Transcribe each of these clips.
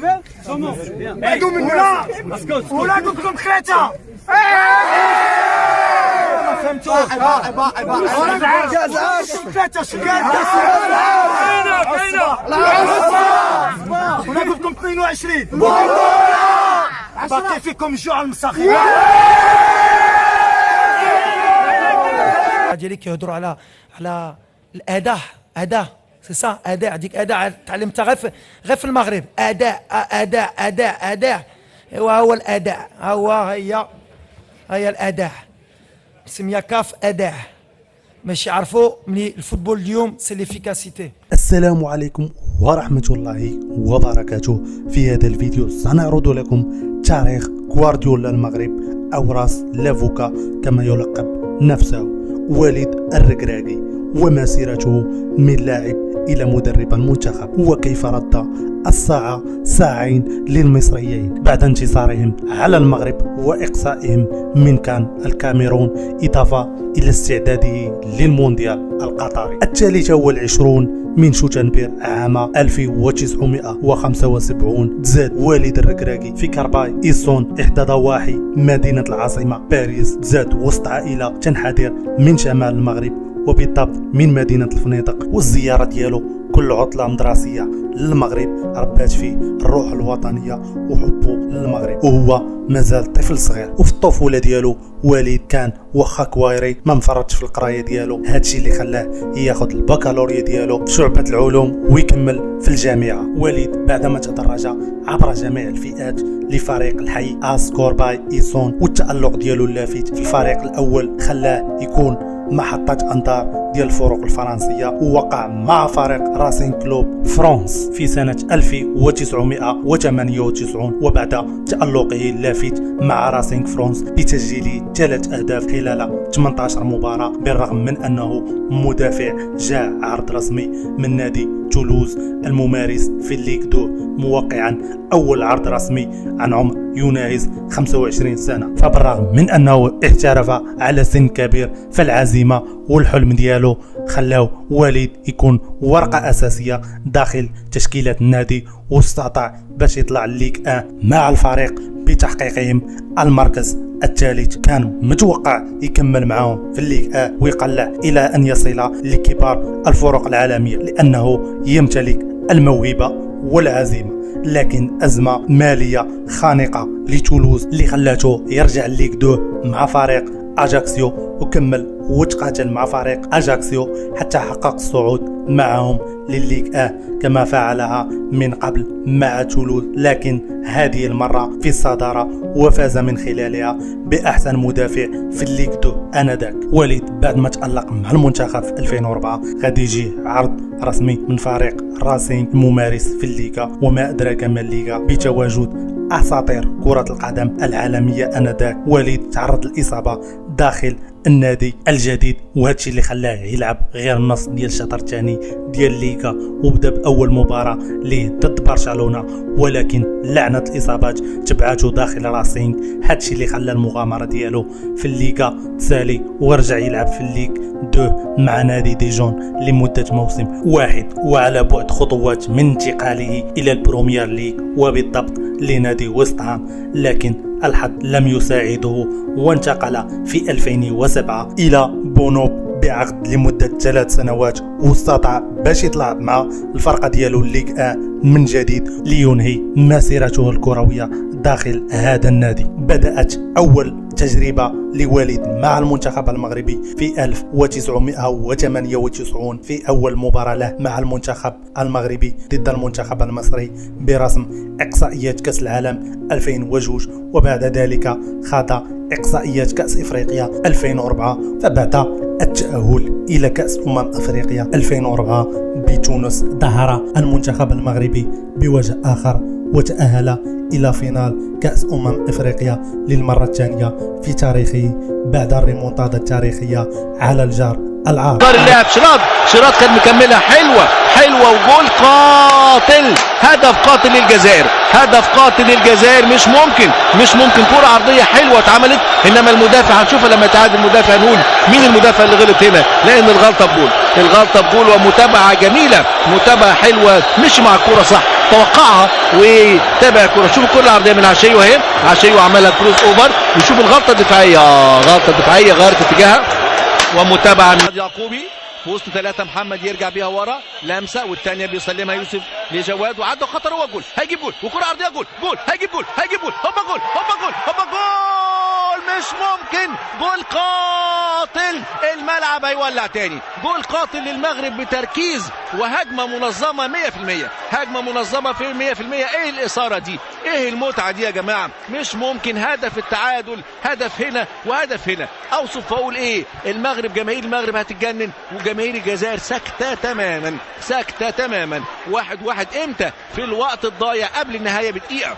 بعدوا من هنا ولادكم ثلاثة. ما فهمتوش. ولادكم 22. باقي فيكم الجوع المساخين. ديالي كيهضروا على الاداء سي سا اداء. ديك اداء تعلمتها غير في المغرب. اداء ايوا هو الاداء. هي الاداء مسميه كاف اداء باش يعرفوا ملي الفوتبول اليوم سي ليفيكاسيتي. السلام عليكم ورحمة الله وبركاته. في هذا الفيديو سنعرض لكم تاريخ غوارديولا المغرب أو راس لافوكا كما يلقب نفسه وليد الركراكي، ومسيرته من لاعب إلى مدرب المنتخب، وكيف رد الساعة ساعين للمصريين بعد انتصارهم على المغرب وإقصائهم من كان الكاميرون، إضافة إلى استعداده للمونديال القطري. الثالث والعشرون من شتنبر عام 1975 تزاد والد الركراكي في كرباي إيسون إحدى ضواحي مدينة العاصمة باريس. تزاد وسط عائلة تنحدر من شمال المغرب وبالضبط من مدينة الفنيدق، والزيارة ديالو كل عطلة مدرسية للمغرب ربات فيه الروح الوطنية وحبه للمغرب، وهو مازال طفل صغير. وفي الطفولة ديالو وليد كان واخا كوايري ما مفرطش في القراية ديالو، هادشي اللي خلاه ياخد البكالوريا ديالو في شعبة العلوم ويكمل في الجامعة. وليد بعدما تدرج عبر جميع الفئات لفريق الحي آس كورباي إيسون، والتألق ديالو اللافت في الفريق الأول خلاه يكون محطة أنظار ديال الفرق الفرنسية، ووقع مع فريق راسين كلوب فرانس في سنة 1998، وبعد تألقه اللافت مع راسينغ فرانس بتسجيل 3 أهداف خلال 18 مباراة، بالرغم من أنه مدافع جاء عرض رسمي من نادي تولوز الممارس في الليغ 2 موقعا أول عرض رسمي عن عمر يناهز 25 سنة. فبالرغم من أنه احترف على سن كبير، فالعزيمة والحلم ديالو خلاو وليد يكون ورقة أساسية داخل تشكيلة النادي، واستطاع باش يطلع الليغ 1 مع الفريق بتحقيقهم المركز الثالث. كان متوقع يكمل معهم في الليغ 1 ويقلع إلى أن يصل لكبار الفرق العالمية لأنه يمتلك الموهبة والعزيمة، لكن أزمة مالية خانقة لتولوز اللي خلاته يرجع الليغ 2 مع فريق أجاكسيو، وكمل وتقاتل مع فريق أجاكسيو حتى حقق الصعود معهم للليغ 1 كما فعلها من قبل مع تولوز، لكن هذه المرة في الصدارة وفاز من خلالها بأحسن مدافع في الليغ 2 آنذاك. وليد بعد ما تألق مع المنتخب في 2004 غادي يجي عرض رسمي من فريق راسينغ الممارس في الليغا، وما أدراك ما الليغا، بتواجد أساطير كرة القدم العالمية آنذاك. وليد تعرض للإصابة داخل النادي الجديد، وهادشي اللي خلاه يلعب غير النص ديال الشطر الثاني ديال الليغا، وبدا باول مباراه ليه ضد برشلونه، ولكن لعنه الاصابات تبعته داخل راسينغ، هادشي اللي خلى المغامره ديالو في الليغا تسالي، ورجع يلعب في الليغ 2 مع نادي ديجون لمده موسم واحد، وعلى بعد خطوات من انتقاله الى البروميير ليغ وبالضبط لنادي ويست هام، لكن الحظ لم يساعده وانتقل في 2007 إلى بونوب بعقد لمدة 3 سنوات، واستطاع باش يطلع مع الفرقة ديالو الليغ 1 من جديد لينهي مسيرته الكروية داخل هذا النادي. بدأت أول تجربة لوليد مع المنتخب المغربي في 1998 في أول مباراة له مع المنتخب المغربي ضد المنتخب المصري برسم إقصائيات كأس العالم 2002، وبعد ذلك خاض إقصائيات كأس إفريقيا 2004، فبعد التأهل إلى كأس أفريقيا 2004 بتونس ظهر المنتخب المغربي بوجه آخر وتأهل إلى فينال كأس أفريقيا للمرة الثانية في تاريخه بعد الريمونتادا التاريخية على الجار العار. اللاعب شراط كان مكملها حلوة وجول قاتل، هدف قاتل للجزائر، مش ممكن كرة عرضية حلوة اتعملت، انما المدافع هنشوفها لما يتعادل المدافع نقول مين المدافع اللي غلط هنا، لان الغلطة بجول ومتابعة جميلة، متابعة حلوة، مش مع الكرة صح، توقعها وتابع الكره. شوف الكره العرضيه من عشيو اهي، عشيو عملها كروس اوفر، وشوف الغلطه الدفاعيه، غلطه دفاعيه غيرت اتجاهها، ومتابعه من يعقوبي في وسط ثلاثه. محمد يرجع بيها ورا، لمسه والثانيه بيسلمها يوسف لجواد، وعدى خطر، هو جول، هيجيب جول، وكره عرضيه جول، جول هيجيب جول، هيجيب جول، هوبا جول، هوبا جول، هوبا جول، مش ممكن، جول قاتل، الملعب هيولع تاني، جول قاتل للمغرب بتركيز وهجمه منظمه 100%، هجمه منظمه في 100%. ايه الاثاره دي؟ ايه المتعه دي يا جماعه؟ مش ممكن. هدف التعادل، هدف هنا وهدف هنا، اوصف واقول ايه؟ المغرب، جماهير المغرب هتتجنن، وجماهير الجزائر ساكته تماما، ساكته تماما. 1-1 امتى؟ في الوقت الضايع قبل النهايه بدقيقه،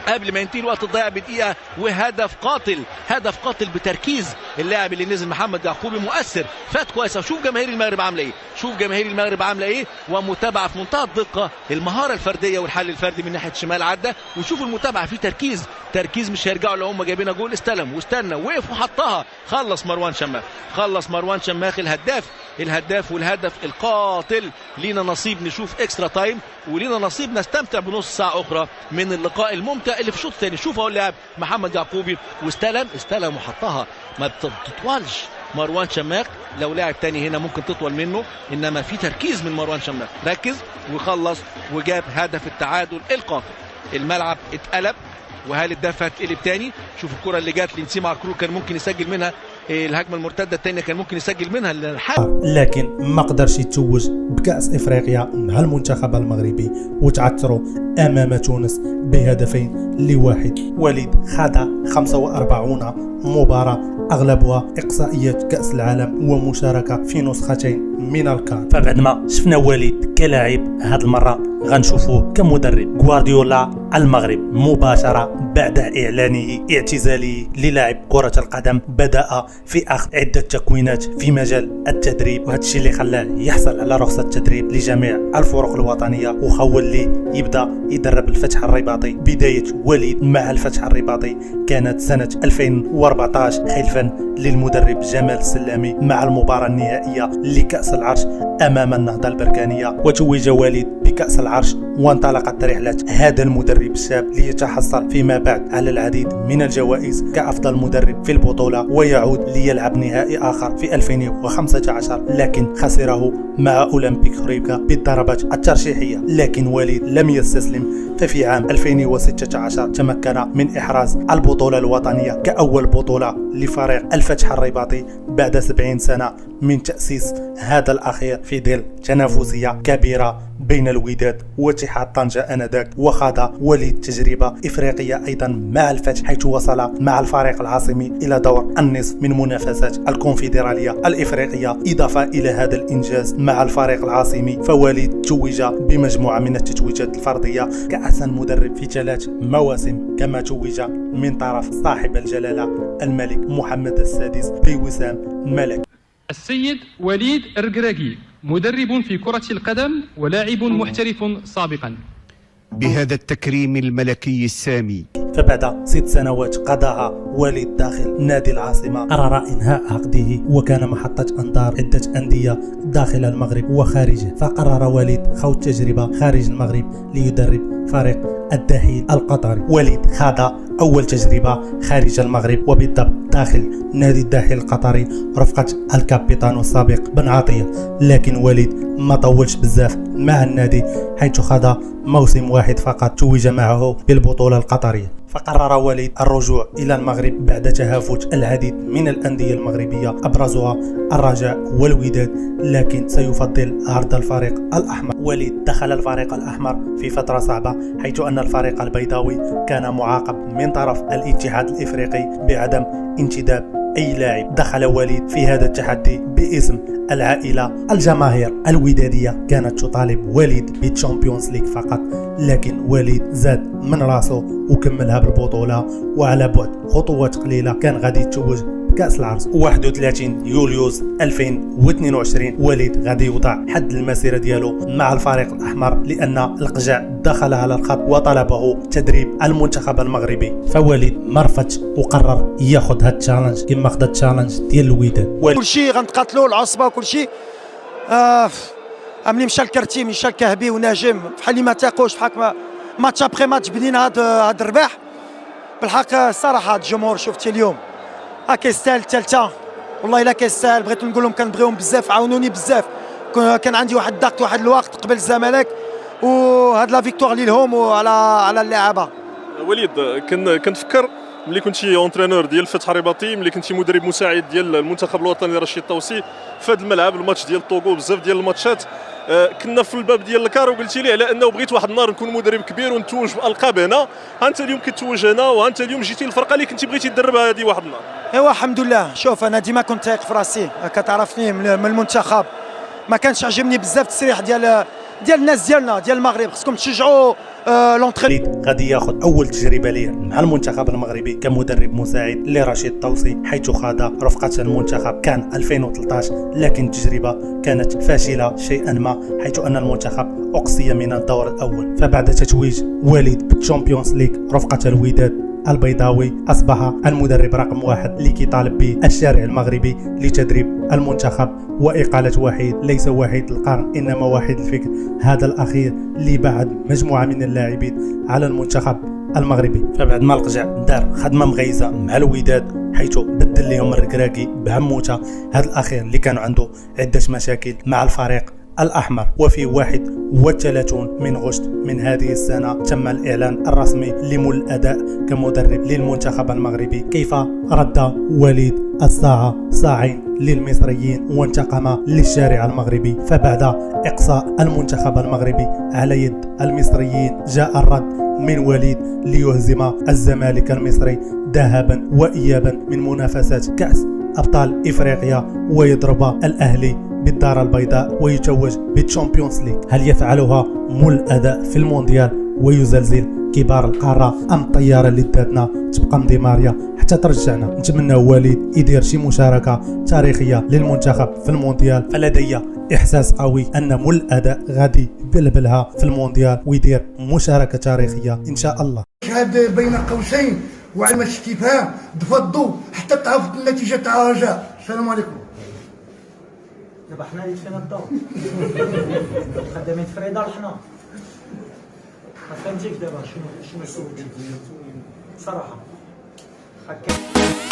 قبل ما ينتهي الوقت الضايع بدقيقه، وهدف قاتل، هدف قاتل بتركيز اللاعب اللي نزل محمد يعقوبي، مؤثر، فات كويس. شوف جماهير المغرب عامله ايه، شوف جماهير المغرب عامله ايه، ومتابعه في منتهى الدقه، المهاره الفرديه والحل الفردي من ناحيه الشمال عدى، وشوف المتابعه في تركيز، تركيز مش هيرجعوا لو هم جايبين جول، استلم واستنى وقف وحطها، خلص مروان شماخ، خلص مروان شماخ الهداف، الهداف والهدف القاتل. لينا نصيب نشوف اكسترا تايم، ولينا نصيب نستمتع بنص ساعه اخرى من اللقاء الممتع اللي في الشوط الثاني. شوف اهو اللاعب محمد يعقوبي واستلم وحطها، ما بتطولش مروان شماخ، لو لاعب تاني هنا ممكن تطول منه، انما في تركيز من مروان شماخ، ركز وخلص وجاب هدف التعادل القاتل. الملعب اتقلب، وهل الدفع اتقلب تاني؟ شوف الكره اللي جات لنسيم عكرور كان ممكن يسجل منها، الهجمه المرتده الثانيه كان ممكن يسجل منها لكن ما قدرش يتوج بكأس افريقيا مع المنتخب المغربي، وتعثروا امام تونس بهدفين لواحد. وليد خاض 45 مباراة اغلبها اقصائيات كأس العالم ومشاركة في نسختين من الكان. فبعد ما شفنا وليد كلاعب، هذه المرة غنشوفوه كمدرب. غوارديولا المغرب مباشرة بعد اعلانه اعتزاله للاعب كرة القدم بدأ في اخذ عدة تكوينات في مجال التدريب، وهذا الشيء اللي خلاه يحصل على رخصة تدريب لجميع الفرق الوطنية، وخول لي يبدا يدرب الفتح الرباطي. بداية وليد مع الفتح الرباطي كانت سنة 2014 خلفا للمدرب جمال السلامي مع المباراة النهائية لكأس العرش امام النهضة البركانية، وتوج وليد بكأس العرش، وانطلقت رحلة هذا المدرب الشاب ليتحصل فيما بعد على العديد من الجوائز كأفضل مدرب في البطولة، ويعود ليلعب نهائي آخر في 2015 لكن خسره مع أولمبيك ريبكا بالضربات الترشيحية. لكن وليد لم يستسلم، ففي عام 2016 تمكن من إحراز البطولة الوطنية كأول بطولة لفريق الفتح الرباطي بعد 70 سنة من تأسيس هذا الأخير، في ظل تنافسية كبيرة بين الوداد واتحاد طنجة آنذاك. وخاض وليد تجربة إفريقية أيضا مع الفتح، حيث وصل مع الفريق العاصمي إلى دور النصف من منافسات الكونفدرالية الإفريقية. إضافة إلى هذا الإنجاز مع الفريق العاصمي، فوليد توج بمجموعة من التتويجات الفردية كأحسن مدرب في 3 مواسم، كما توج من طرف صاحب الجلالة الملك محمد السادس بوسام الملك. السيد وليد الركراكي مدرب في كرة القدم ولاعب محترف سابقا. بهذا التكريم الملكي السامي، فبعد 6 سنوات قضاها وليد داخل نادي العاصمة قرر إنهاء عقده، وكان محطة أنظار عدة أندية داخل المغرب وخارجه، فقرر وليد خوض تجربة خارج المغرب ليدرب فريق الدحيل القطري. وليد خاض أول تجربة خارج المغرب، وبالضبط داخل نادي الدحيل القطري رفقة الكابيتان السابق بن عطية. لكن وليد ما طولش بزاف مع النادي، حيث خاض موسم واحد فقط توج معه بالبطولة القطرية. فقرر وليد الرجوع إلى المغرب بعد تهافت العديد من الأندية المغربية أبرزها الرجاء والوداد، لكن سيفضل عرض الفريق الأحمر. وليد دخل الفريق الأحمر في فترة صعبة، حيث أن الفريق البيضاوي كان معاقب من طرف الاتحاد الإفريقي بعدم انتداب أي لاعب. دخل وليد في هذا التحدي باسم العائلة. الجماهير الودادية كانت تطالب وليد بالتشامبيونز ليج فقط، لكن وليد زاد من راسه وكملها بالبطولة، وعلى بعد خطوات قليلة كان غادي يتوج بكأس العرش. 31 يوليوز 2022 وليد غادي يوضع حد المسيرة ديالو مع الفريق الأحمر، لأن القجع دخل على الخط وطلبه تدريب المنتخب المغربي. فوليد ما رفضش وقرر ياخذ هاد التشالنج كما خد التشالنج ديال الوداد. كل شيء غنتقاتلوا العصبه وكل شيء. ملي مشى الكرتي مشى الكهبي ونجم بحال اللي ما تاقوش بحال ماتش ابخي ماتش بدينا هاد الرباح بالحق. الصراحه الجمهور شفتي اليوم كيستاهل الثالثه والله الا كيستاهل. بغيت نقول لهم كنبغيهم بزاف عاونوني بزاف. كان عندي واحد الضغط واحد الوقت قبل الزمالك وهاد لا فيكتوار ليهم وعلى اللاعبه. وليد كنفكر ملي كنتي اونترينور ديال فتح رباطي، ملي كنتي مدرب مساعد ديال المنتخب الوطني رشيد طوسي في هذا الملعب الماتش ديال طوغو بزاف ديال الماتشات كنا في الباب ديال الكار وقلتي لي على انه بغيت واحد النهار نكون مدرب كبير ونتوج بالقاب هنا. ها انت اليوم كتوج هنا وها انت اليوم جيتي للفرقه اللي كنتي بغيتي تدربها هذه واحد النهار. ايوا الحمد لله. شوف انا ديما كنت ثايق في راسي كتعرفني من المنتخب. ما كانش عجبني بزاف التصريح ديال الناس ديالنا ديال المغرب خصكم تشجعوا لونتري. غادي ياخذ اول تجربه ليه مع المنتخب المغربي كمدرب مساعد لرشيد طوسي، حيث خاض رفقه المنتخب كان 2013 لكن التجربه كانت فاشله شيئا ما، حيث ان المنتخب اقصي من الدور الاول. فبعد تتويج وليد بالتشامبيونز ليغ رفقه الوداد البيضاوي أصبح المدرب رقم 1 اللي كيطالب به الشارع المغربي لتدريب المنتخب وإقالة وحيد، ليس وحيد القرن إنما وحيد الفكر، هذا الأخير اللي بعد مجموعة من اللاعبين على المنتخب المغربي. فبعد ما القجع دار خدمة مغيزة مع الوداد حيث بدل لهم الركراكي بعموته، هذا الأخير اللي كان عنده عدة مشاكل مع الفريق الأحمر. وفي 31 من غشت من هذه السنة تم الإعلان الرسمي لمول الأداء كمدرب للمنتخب المغربي. كيف رد وليد الساعة صاعين للمصريين وانتقم للشارع المغربي؟ فبعد إقصاء المنتخب المغربي على يد المصريين جاء الرد من وليد ليهزم الزمالك المصري ذهابا وإيابا من منافسات كأس أبطال إفريقيا ويضرب الأهلي بالدار البيضاء ويتوج بالتشامبيونز ليغ. هل يفعلها مول الأداء في المونديال ويزلزل كبار القارة أم الطيارة اللي داتنا تبقى مديماريا حتى ترجعنا؟ نتمنى وليد يدير شي مشاركة تاريخية للمنتخب في المونديال، فلدي إحساس قوي أن مول الأداء غادي يبلبلها في المونديال ويدير مشاركة تاريخية إن شاء الله. هذا بين قوسين وعلامة استفهام تفضوا حتى تعرفوا النتيجة تاع رجاء. السلام عليكم. دابا حنا اللي فينا الدور خدامين في رضا حنا. ما فهمتيش دابا شنو سولتي صراحه هكا.